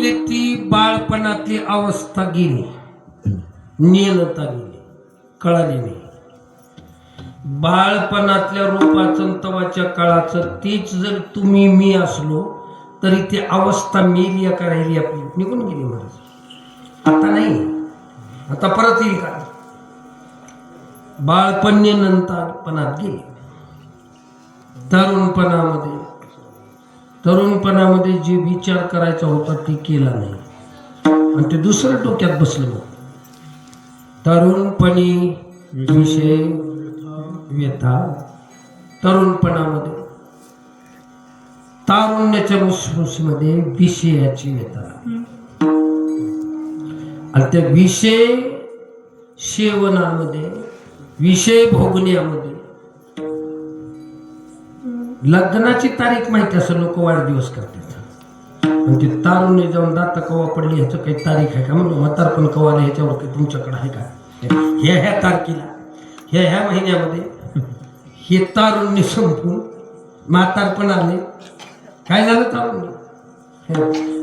म्हणजे ती बाळपणातली अवस्था गेली, नीलता गेली, कळाली नाही. बाळपणातल्या रूपाचं तवाच्या काळाचं तीच जर तुम्ही मी असलो तरी ती अवस्था मेली या का राहिली आपली, निघून गेली महाराज. आता नाही, आता परत येईल का? बाळपण्य नंतरपणात गेली. तरुणपणामध्ये जे विचार करायचा होता ते केला नाही आणि ते दुसरं डोक्यात बसलं. मग तरुणपणी विषय व्यथा, तरुणपणामध्ये तारुण्याच्या मुसमुशीमध्ये विषयाची व्यथा आणि त्या विषय सेवनामध्ये, विषय भोगण्यामध्ये लग्नाची तारीख माहिती असं लोक वाढदिवस करतात. आणि ते तारुण्य जाऊन दाता कवा पडली ह्याचं काही तारीख आहे का? म्हणून म्हातारपण कवा आलं ह्याच्यावर काही तुमच्याकडे आहे का? ह्या तारखेला ह्या महिन्यामध्ये हे तारुण्य संपून म्हातारपण आले. काय झालं तारुण्य?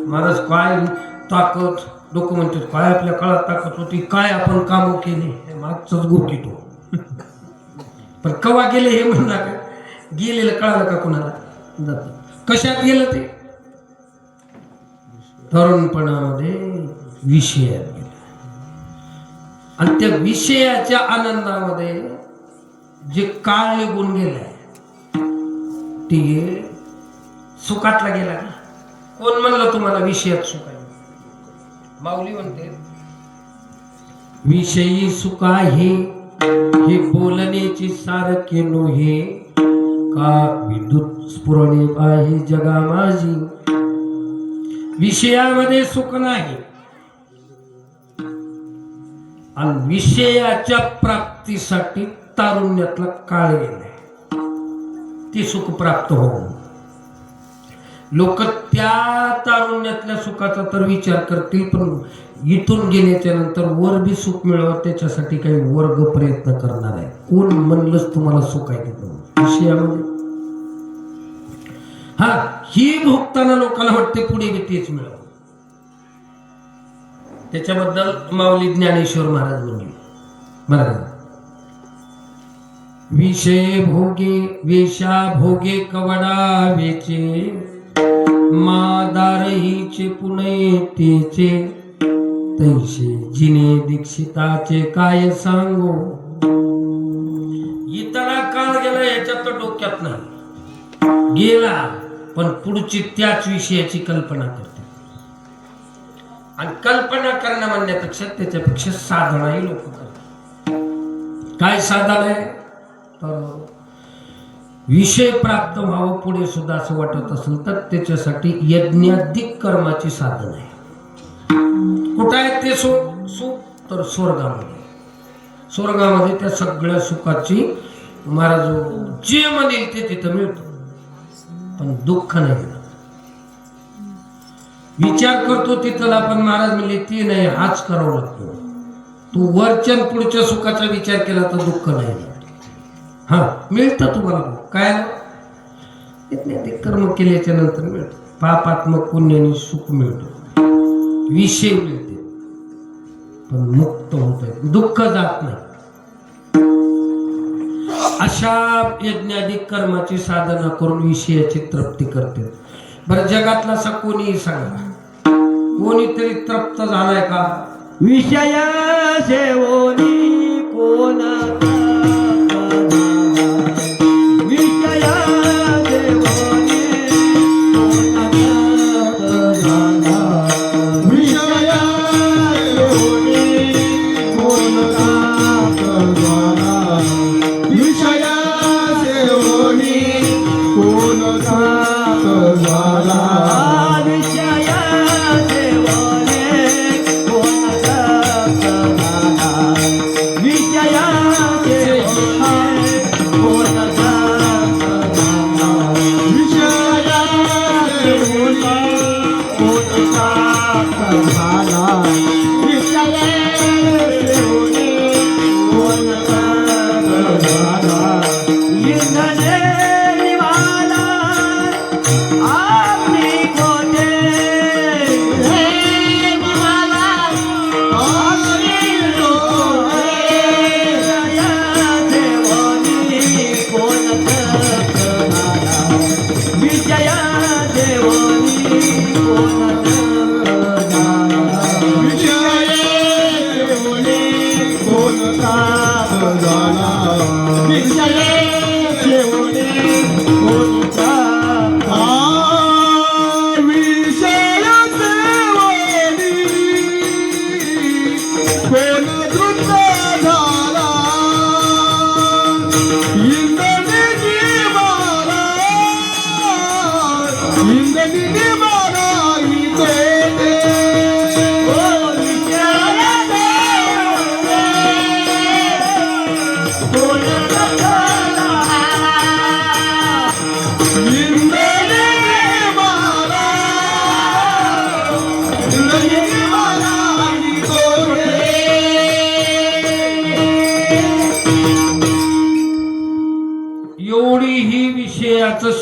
महाराज काय ताकद, लोक म्हणतात काय आपल्या काळात ताकद होती, काय आपण कामं केली, मागचंच गोष्टी तो. पण कवा गेले हे म्हणला का? गेलेलं कळालं का कुणाला? जात कशात गेलं ते? तरुणपणामध्ये विषयात गेलं आणि त्या विषयाच्या आनंदामध्ये जे काळ निघून गेलाय ते सुखातला गेला का? कोण म्हणलं तुम्हाला विषयात सुख आहे? माऊली म्हणते विषयी सुखा हे बोलण्याची सारखे नोहे का विद्युत स्फुरणे आहे जगा माझी. विषयामध्ये सुख नाही आणि विषयाच्या प्राप्तीसाठी तारुण्यातला काळ गेलाय. ती सुख प्राप्त होऊन लोक त्या तारुण्यातल्या सुखाचा तर विचार करतील, पण इथून गेल्याच्या नंतर वर बी सुख मिळवं त्याच्यासाठी काही वर्ग प्रयत्न करणार आहे. कोण म्हणलंच तुम्हाला सुख आहे तिथं विषयामध्ये? हा, ही भोगताना लोकांना वाटते पुढे बी तेच मिळावं. त्याच्याबद्दल माऊली ज्ञानेश्वर महाराज म्हणले महाराज, विषय भोगे वेशा भोगे कवडा वेचे मादार हिचे पुणे तेचे तैसे जिने दीक्षिताचे काय सांगू. इतरा काळ गेला याच्यात तर डोक्यात नाही गेला, पण पुढची त्याच विषयाची कल्पना करते आणि कल्पना करणं म्हणण्यापेक्षा त्याच्यापेक्षा साधनाही लोक करतात. काय साधन आहे? तर विषय प्राप्त व्हावं पुढे सुद्धा असं वाटत असेल तर त्याच्यासाठी यज्ञाधिक कर्माची साधन आहे. कुठं आहे ते सुख? तर स्वर्गामध्ये. स्वर्गामध्ये त्या सगळ्या सुखाची महाराज जे म्हणेल ते तिथं मिळतं, पण दुःख नाही. विचार करतो तिथला, पण महाराज म्हणले ती नाही, हाच करावं लागतो. तू वरच्या पुढच्या सुखाचा विचार केला तर दुःख नाही. हा, मिळतं तुम्हाला. काय ते कर्म केल्याच्या नंतर मिळतं. पापात्मक पुण्याने सुख मिळतं, विषय मिळते, पण मुक्त होत, दुःख जात नाही. अशा यज्ञाधिक कर्माची साधना करून विषयाची तृप्ती करते. बरं, जगातला असा कोणीही सांगा, कोणीतरी तृप्त झालाय का? विषय सेवोनी कोण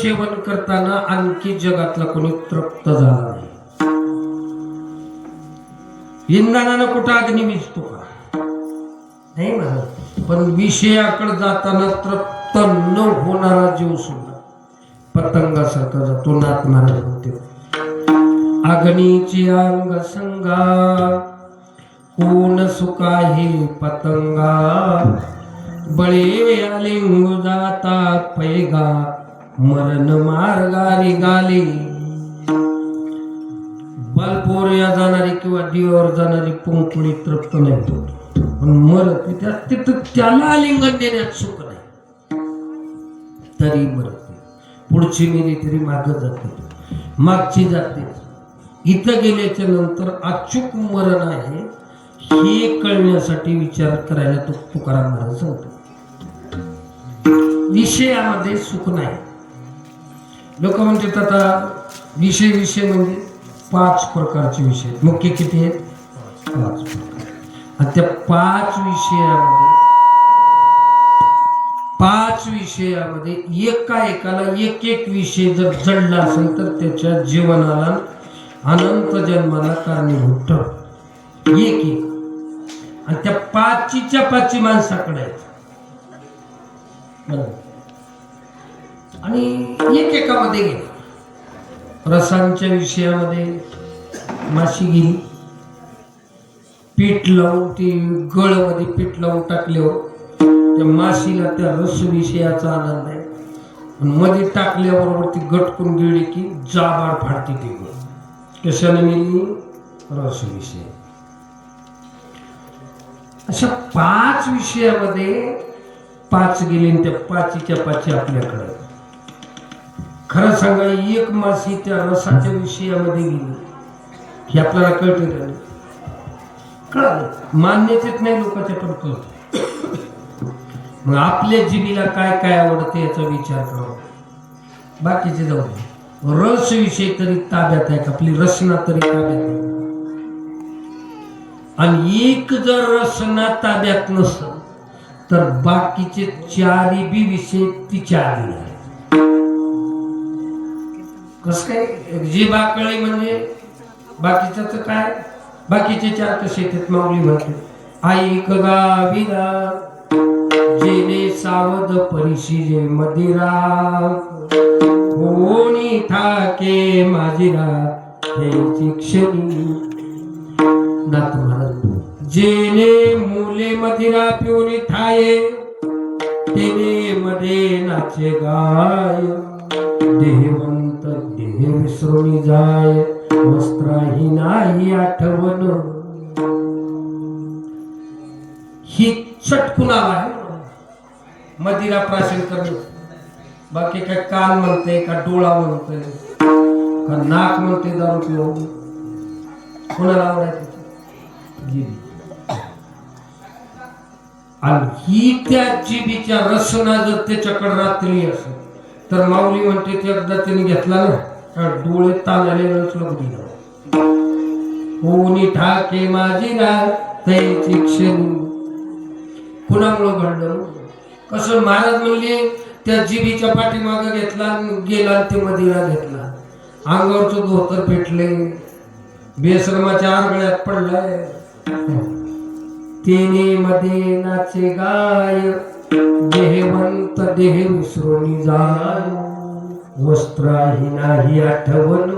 सेवन करताना आणखी जगातला कोणी तृप्त झाला नाही. इंधनानं कुठं अग्नी विजतो का? नाही म्हणत. पण विषयाकडे जाताना तृप्त न होणारा जीव सुद्धा पतंगासारखा जातो. नाथ महाराज होते, अग्नीची अंग संगा कोण सुका हे पतंगा, बळे आलिंग जाता पैगा मरण मार्गारी गाली. बालपोरया जाणारी किंवा दिवावर जाणारी पंकुळी तृप्त नाही होत, पण मरत तिथं त्याला आलिंगन देण्यात सुख नाही. तरी मरत पुढची मेली तरी मागं जाते, मागची जाते. इथं गेल्याच्या नंतर अचूक मरण आहे हे कळण्यासाठी विचार करायला तो तुकाराम महाराज सांगतो. विषयामध्ये सुख नाही. लोक म्हणतात आता विषय म्हणजे 5 प्रकारचे विषय. मुख्य किती आहेत? 5 प्रकार. आणि त्या 5 विषयामध्ये एका एकाला एक विषय जर जडला असेल तर त्याच्या जीवनाला अनंत जन्माला कारणीभूत ठरतो. एक आणि त्या 5च्या माणसाकडे आहेत. आणि एकामध्ये गेला. रसांच्या विषयामध्ये माशी गेली, पीठ लावून ती गळमध्ये पीठ लावून टाकल्यावर त्या माशीला त्या रस विषयाचा आनंद आहे. मध्ये टाकल्याबरोबर ती गटकून गेली की जाबाड फाडती ती गळ. कशाने मिळली? रस विषय. अशा 5 विषयामध्ये 5 गेले, त्या 5च्या आपल्याकडे. खरं सांगा, एक मासी त्या रसाच्या विषयामध्ये गेली हे आपल्याला कळते का? कळलं. मान्यतेत नाही लोकांच्या, पण कळत. मग आपल्या जीबीला काय काय आवडते याचा विचार करावा. बाकीचे जाऊ दे. रस विषय तरी ताब्यात आहे का? आपली रचना तरी ताब्यात आहे. आणि एक जर रचना ताब्यात नसेल तर बाकीचे 4 विषय तिच्या आधी आहे. कस काय? जी बाकळी म्हणजे बाकीचं तर काय? बाकीचे 4 कसे येतात? माऊली म्हणते, ऐक गाविरा जेने सावध परिशी मदिरा, कोणी ठाके माझिरा त्याची क्षणी. नाथ महाराज, जेने मुले मदिरा पिऊन ठाये तेने मध्ये नाचे गाय, देहवंत देह विसरून जाय, वस्त्राही नाही आठवण. ही चटकून आला आहे मदिरा प्राशन करणे. बाकी काय कान म्हणते का डोळा म्हणते का नाक म्हणते दारू पिऊन? कोणाला आवडायचं? आणि ही त्या जिबीच्या रसना जर त्याच्याकडे रात्री असेल तर माऊली म्हणते ते एकदा त्याने घेतला ना, डोळे ताणाले लगदी. कोणी ठाके माझी त्याची क्षणी. कुणामुळं घडलं? कसं? महाराज म्हणले त्या जिबीच्या पाठीमागे घेतला, गेला ते मदिरा घेतला, अंगावरचं धोतर पेटले, बेसरमाच्या आरगळ्यात पडलाय, तेने मध्ये नाचे गाय, देहवंत देह विसरून जाय, वस्त्राही नाही आठवण.